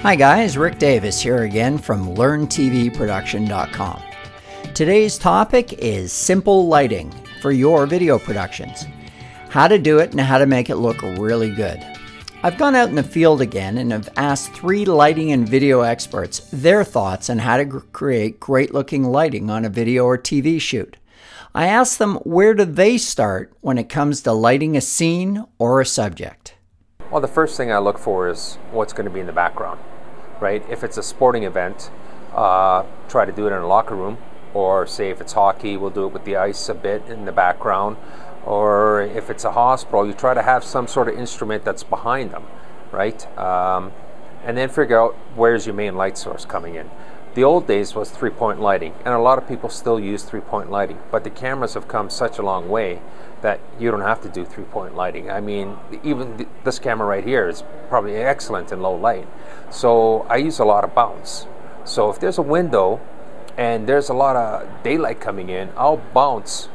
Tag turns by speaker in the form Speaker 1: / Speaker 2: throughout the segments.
Speaker 1: Hi guys, Rick Davis here again from LearnTVProduction.com. Today's topic is simple lighting for your video productions. How to do it and how to make it look really good. I've gone out in the field again and have asked 3 lighting and video experts their thoughts on how to create great looking lighting on a video or TV shoot. I asked them where do they start when it comes to lighting a scene or a subject.
Speaker 2: Well, the first thing I look for is what's going to be in the background, right? If it's a sporting event, try to do it in a locker room, or say if it's hockey, we'll do it with the ice a bit in the background, or if it's a hospital, you try to have some sort of instrument that's behind them, right? And then figure out where's your main light source coming in. The old days was 3-point lighting, and a lot of people still use 3-point lighting, but the cameras have come such a long way that you don't have to do 3-point lighting. I mean, even this camera right here is probably excellent in low light. So I use a lot of bounce. So if there's a window and there's a lot of daylight coming in, I'll bounce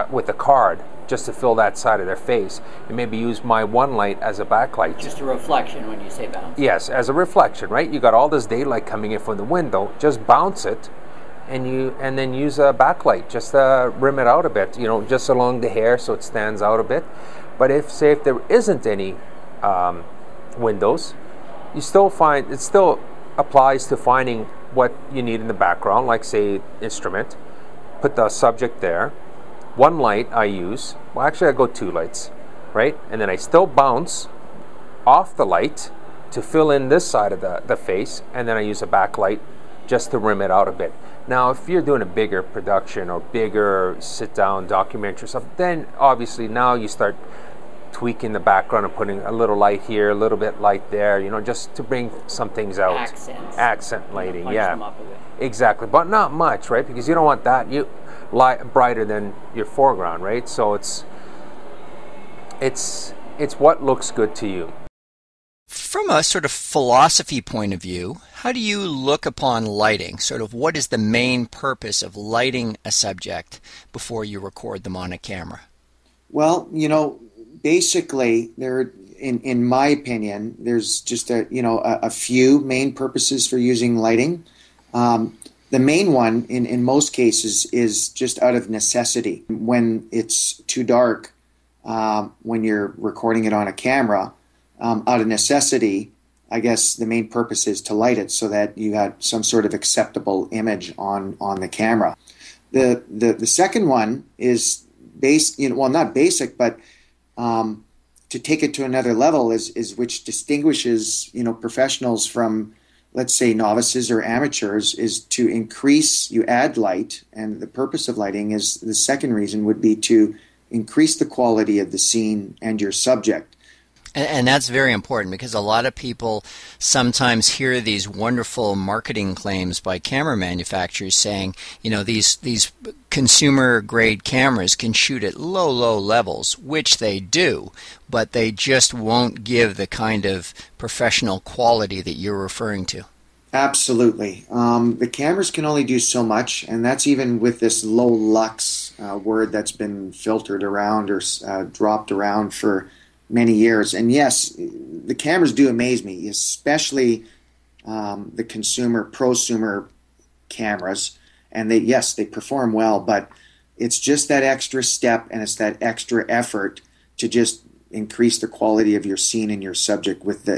Speaker 2: with a card just to fill that side of their face, and maybe use my one light as a backlight.
Speaker 1: Just a reflection when you say bounce.
Speaker 2: Yes, as a reflection, right? You got all this daylight coming in from the window, just bounce it, and then use a backlight, just rim it out a bit, you know, just along the hair so it stands out a bit. But if there isn't any windows, you still find it still applies to finding what you need in the background, like say instrument, put the subject there. One light I use, well actually I go 2 lights, right? And then I still bounce off the light to fill in this side of the face, and then I use a backlight just to rim it out a bit. Now if you're doing a bigger production or bigger sit down documentary stuff, then obviously now you start tweaking the background and putting a little light here, a little bit light there, you know, just to bring some things out. Accent lighting, yeah. Them up a bit. Exactly, but not much, right? Because you don't want that light brighter than your foreground, right? So it's what looks good to you.
Speaker 1: From a sort of philosophy point of view, how do you look upon lighting? Sort of what is the main purpose of lighting a subject before you record them on a camera?
Speaker 3: Well, you know, basically, in my opinion, there's just a few main purposes for using lighting. The main one, in most cases, is just out of necessity. When it's too dark, when you're recording it on a camera, out of necessity, I guess the main purpose is to light it so that you got some sort of acceptable image on the camera. The second one is not basic, but to take it to another level is which distinguishes professionals from, let's say, novices or amateurs, is to you add light, and the purpose of lighting is, the second reason would be to increase the quality of the scene and your subject.
Speaker 1: And that's very important, because a lot of people sometimes hear these wonderful marketing claims by camera manufacturers saying, these consumer grade cameras can shoot at low levels, which they do, but they just won't give the kind of professional quality that you're referring to.
Speaker 3: Absolutely. The cameras can only do so much, and that's even with this low lux word that's been filtered around or dropped around for many years. And yes, the cameras do amaze me, especially the prosumer cameras. And they perform well, but it's just that extra step, and it's that extra effort to just increase the quality of your scene and your subject with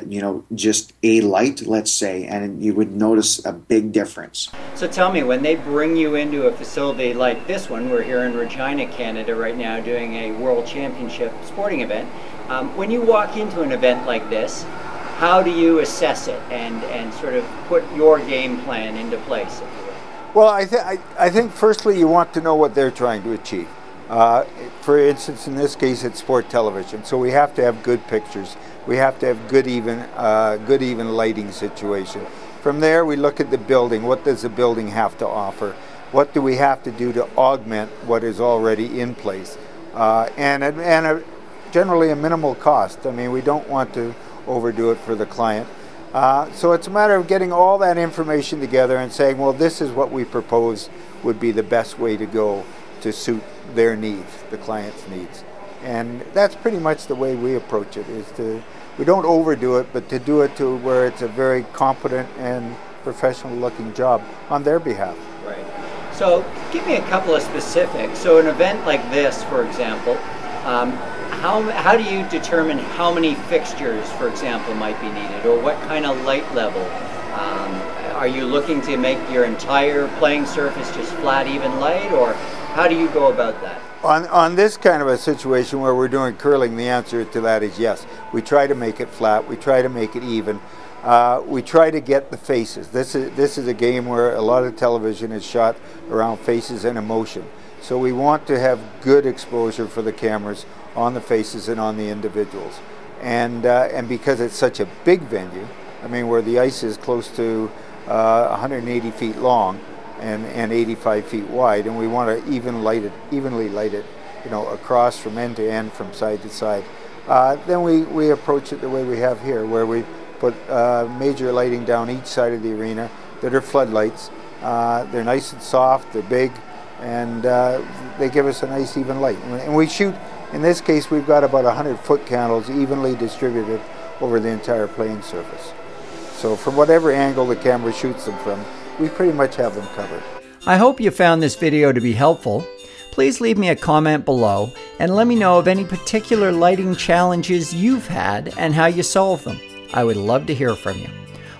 Speaker 3: just a light, let's say, and you would notice a big difference.
Speaker 1: So tell me, when they bring you into a facility like this one, we're here in Regina, Canada right now doing a World Championship sporting event. When you walk into an event like this, how do you assess it and sort of put your game plan into place?
Speaker 4: Well, I think firstly you want to know what they're trying to achieve. For instance, in this case, it's sport television, so we have to have good pictures. We have to have good even lighting situation. From there, we look at the building. What does the building have to offer? What do we have to do to augment what is already in place? Generally a minimal cost. I mean, we don't want to overdo it for the client. So it's a matter of getting all that information together and saying, well, this is what we propose would be the best way to go to suit their needs, the client's needs. And that's pretty much the way we approach it, is we don't overdo it, but to do it to where it's a very competent and professional looking job on their behalf.
Speaker 1: Right. So give me a couple of specifics. So an event like this, for example, how do you determine how many fixtures, for example, might be needed, or what kind of light level? Are you looking to make your entire playing surface just flat, even light, or how do you go about that?
Speaker 4: On this kind of a situation where we're doing curling, the answer to that is yes. We try to make it flat. We try to make it even. We try to get the faces. This is a game where a lot of television is shot around faces and emotion. So we want to have good exposure for the cameras on the faces and on the individuals. And because it's such a big venue, I mean, where the ice is close to 180 feet long and 85 feet wide, and we want to evenly light it, you know, across from end to end, from side to side. Then we approach it the way we have here, where we put major lighting down each side of the arena that are floodlights. They're nice and soft, they're big, and they give us a nice even light. And we shoot, in this case, we've got about 100 foot candles evenly distributed over the entire playing surface. So from whatever angle the camera shoots them from, we pretty much have them covered.
Speaker 1: I hope you found this video to be helpful. Please leave me a comment below and let me know of any particular lighting challenges you've had and how you solve them. I would love to hear from you.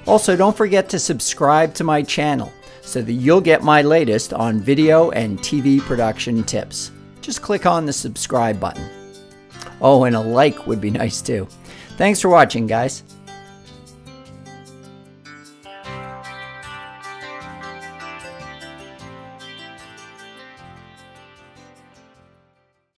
Speaker 1: Also, don't forget to subscribe to my channel so that you'll get my latest on video and TV production tips. Just click on the subscribe button. Oh, and a like would be nice too. Thanks for watching, guys.